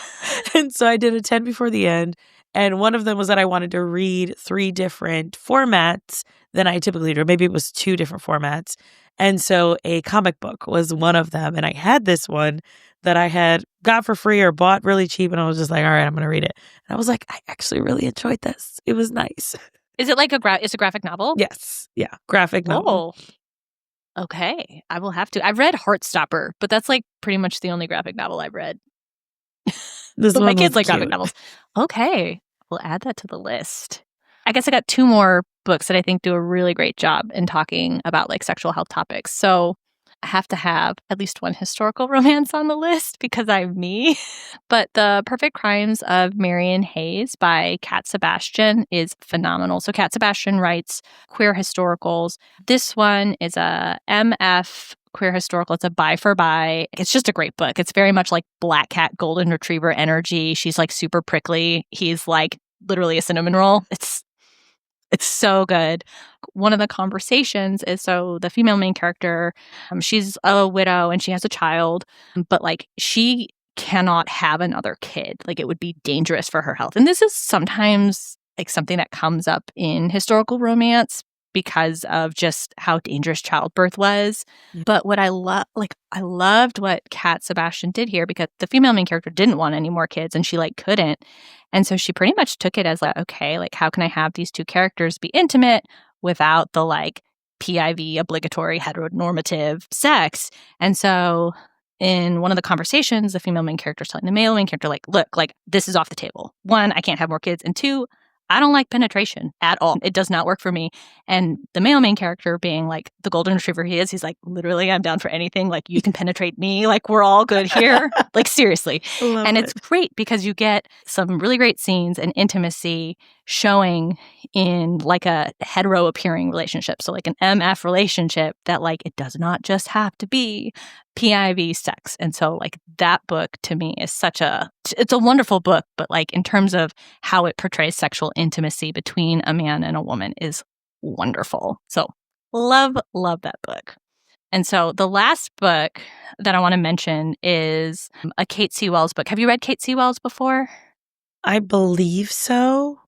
Speaker 1: And so I did a 10 before the end. And one of them was that I wanted to read 3 different formats than I typically do. Maybe it was 2 different formats. And so a comic book was one of them. And I had this one that I had got for free or bought really cheap. And I was just like, all right, I'm going to read it. And I was like, I actually really enjoyed this. It was nice.
Speaker 2: Is it like it's a graphic novel?
Speaker 1: Yes. Yeah. Graphic novel.
Speaker 2: Oh, okay. I will have to. I've read Heartstopper, but that's like pretty much the only graphic novel I've read.
Speaker 1: But
Speaker 2: my kids like graphic novels. Okay. We'll add that to the list. I guess I got 2 more books that I think do a really great job in talking about like sexual health topics. So I have to have at least one historical romance on the list because I'm me. But The Perfect Crimes of Marion Hayes by Kat Sebastian is phenomenal. So Kat Sebastian writes queer historicals. This one is a MF queer historical. It's a buy for buy. It's just a great book. It's very much like Black Cat Golden Retriever energy. She's like super prickly. He's like literally a cinnamon roll. It's so good. One of the conversations is, so the female main character, she's a widow and she has a child, but like she cannot have another kid. Like it would be dangerous for her health. And this is sometimes like something that comes up in historical romance because of just how dangerous childbirth was. But what I loved what Kat Sebastian did here, because the female main character didn't want any more kids and she like couldn't. And so she pretty much took it as like, okay, like how can I have these two characters be intimate without the like PIV obligatory heteronormative sex? And so in one of the conversations, the female main character is telling the male main character, like, look, like this is off the table. One, I can't have more kids. And two, I don't like penetration at all. It does not work for me. And the male main character, being like the golden retriever he is, he's like, literally, I'm down for anything. Like, you can penetrate me. Like, we're all good here. Like, seriously. And it's great because you get some really great scenes and intimacy showing in like a hetero appearing relationship. So like an MF relationship that like it does not just have to be PIV sex. And so like that book to me is it's a wonderful book, but like in terms of how it portrays sexual intimacy between a man and a woman is wonderful. So love that book. And so the last book that I want to mention is a Kate C. Wells book. Have you read Kate C. Wells before?
Speaker 1: I believe so.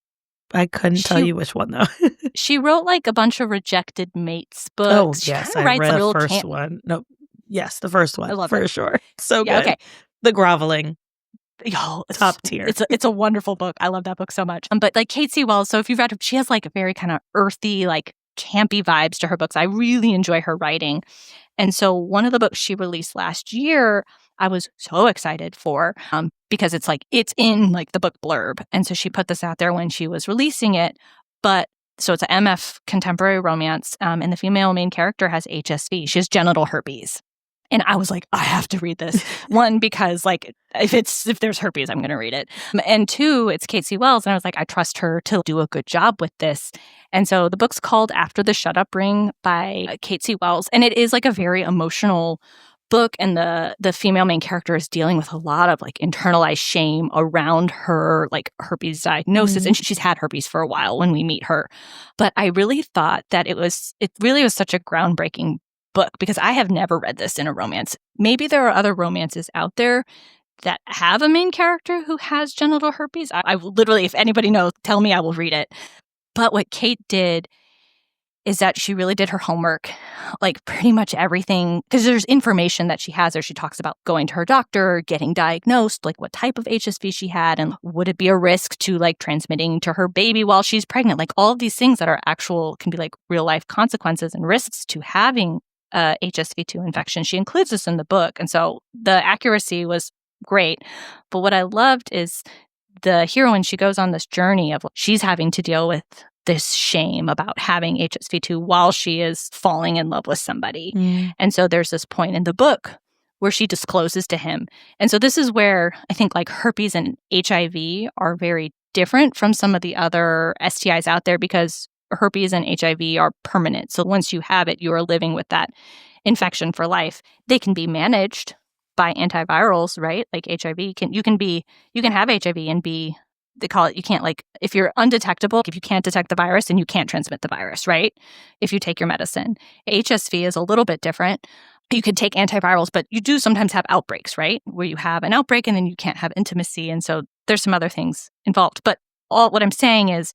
Speaker 1: I couldn't tell you which one, though.
Speaker 2: She wrote like a bunch of rejected mates books.
Speaker 1: Oh, yes. I read the first one. No, yes, the first one. I love it. Sure. So good. Okay. The Groveling. Top tier.
Speaker 2: It's a wonderful book. I love that book so much. But like Kate C. Wells, so if you've read her, she has like a very kind of earthy, like campy vibes to her books. I really enjoy her writing. And so one of the books she released last year, I was so excited for because it's in like the book blurb. And so she put this out there when she was releasing it. But so it's an MF contemporary romance, and the female main character has HSV. She has genital herpes. And I was like, I have to read this. One, because like if there's herpes, I'm going to read it. And two, it's Kate C. Wells. And I was like, I trust her to do a good job with this. And so the book's called After the Shut Up Ring by Kate C. Wells. And it is like a very emotional book. And the female main character is dealing with a lot of like internalized shame around her like herpes diagnosis. Mm-hmm. And she's had herpes for a while when we meet her. But I really thought that it really was such a groundbreaking book because I have never read this in a romance. Maybe there are other romances out there that have a main character who has genital herpes. I will literally, if anybody knows, tell me, I will read it. But what Kate did is that she really did her homework, like pretty much everything, because there's information that she has there. She talks about going to her doctor, getting diagnosed, like what type of HSV she had, and would it be a risk to like transmitting to her baby while she's pregnant? Like all of these things that are can be like real life consequences and risks to having HSV2 infection. She includes this in the book. And so the accuracy was great. But what I loved is the heroine, she goes on this journey of she's having to deal with this shame about having HSV2 while she is falling in love with somebody. Mm. And so there's this point in the book where she discloses to him. And so this is where I think like herpes and HIV are very different from some of the other STIs out there because herpes and HIV are permanent. So once you have it, you are living with that infection for life. They can be managed by antivirals, right? Like HIV you can have HIV and be, they call it, you can't like, if you're undetectable, if you can't detect the virus, then you can't transmit the virus, right? If you take your medicine. HSV is a little bit different. You could take antivirals, but you do sometimes have outbreaks, right? Where you have an outbreak and then you can't have intimacy. And so there's some other things involved. But what I'm saying is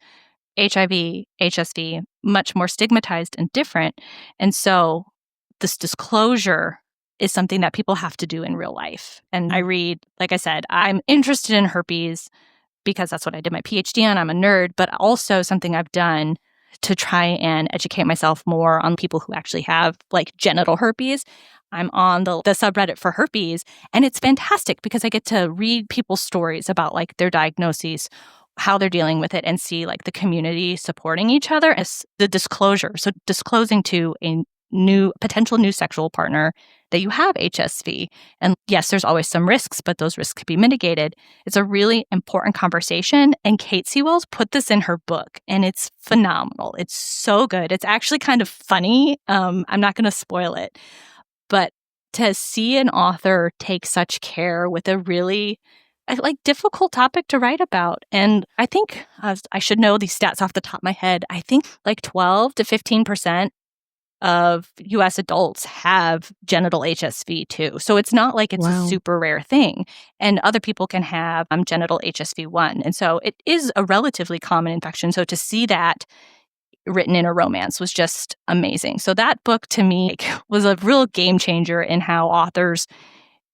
Speaker 2: HIV, HSV, much more stigmatized and different. And so this disclosure is something that people have to do in real life. And I read, like I said, I'm interested in herpes because that's what I did my PhD on. I'm a nerd, but also something I've done to try and educate myself more on people who actually have like genital herpes. I'm on the subreddit for herpes, and it's fantastic because I get to read people's stories about like their diagnoses, how they're dealing with it, and see like the community supporting each other as the disclosure. So disclosing to a potential new sexual partner that you have HSV. And yes, there's always some risks, but those risks can be mitigated. It's a really important conversation. And Kate C. Wells put this in her book, and it's phenomenal. It's so good. It's actually kind of funny. I'm not going to spoil it, But to see an author take such care with a really difficult topic to write about. And I think I should know these stats off the top of my head. I think 12 to 15% of US adults have genital HSV too. So it's not like it's a super rare thing. And other people can have genital HSV1. And so it is a relatively common infection. So to see that written in a romance was just amazing. So that book to me was a real game changer in how authors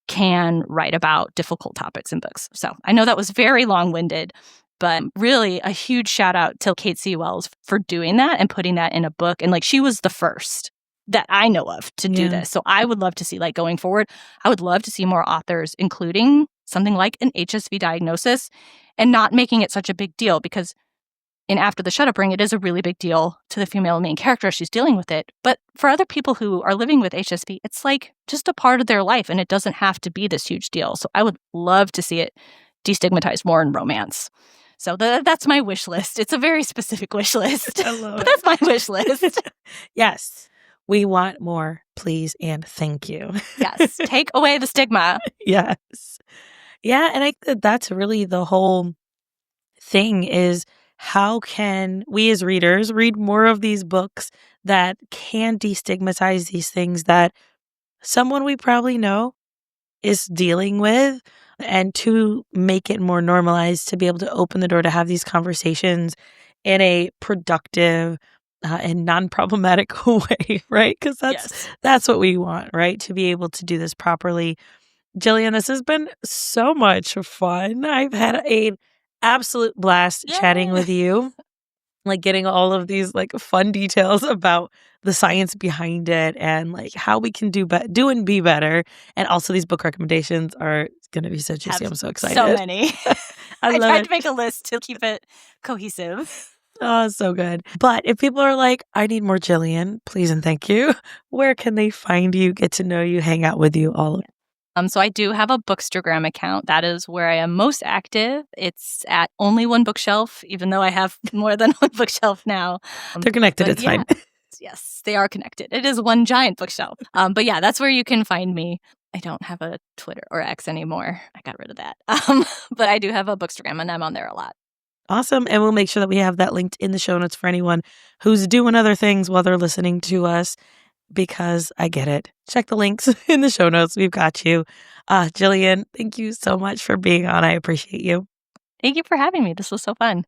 Speaker 2: can write about difficult topics in books. So I know that was very long-winded, but really a huge shout out to Kate C. Wells for doing that and putting that in a book. And she was the first that I know of to do this. So I would love to see going forward, I would love to see more authors including something like an HSV diagnosis and not making it such a big deal, because in After the Shut Up Ring, it is a really big deal to the female main character. She's dealing with it. But for other people who are living with HSV, it's just a part of their life, and it doesn't have to be this huge deal. So I would love to see it destigmatized more in romance. So that's my wish list. It's a very specific wish list, but that's my wish list.
Speaker 1: Yes. We want more, please, and thank you.
Speaker 2: Yes. Take away the stigma.
Speaker 1: Yes. Yeah, and that's really the whole thing is, how can we as readers read more of these books that can destigmatize these things that someone we probably know is dealing with, and to make it more normalized, to be able to open the door to have these conversations in a productive and non-problematic way, right? Because that's what we want, right? To be able to do this properly. Jillian, this has been so much fun. I've had an absolute blast chatting with you, getting all of these fun details about the science behind it and how we can do and be better. And also these book recommendations are going to be so juicy. I'm so excited.
Speaker 2: So many. I tried to make a
Speaker 1: list
Speaker 2: list to keep it cohesive.
Speaker 1: Oh, so good. But if people are I need more Jillian, please and thank you, where can they find you, get to know you, hang out with you, all of it?
Speaker 2: So I do have a Bookstagram account. That is where I am most active. It's at OnlyOneBookshelf, even though I have more than one bookshelf now.
Speaker 1: They're connected. It's fine.
Speaker 2: Yes, they are connected. It is one giant bookshelf. But yeah, that's where you can find me. I don't have a Twitter or X anymore. I got rid of that. But I do have a Bookstagram, and I'm on there a lot.
Speaker 1: Awesome. And we'll make sure that we have that linked in the show notes for anyone who's doing other things while they're listening to us, because I get it. Check the links in the show notes. We've got you. Jillian, thank you so much for being on. I appreciate you.
Speaker 2: Thank you for having me. This was so fun.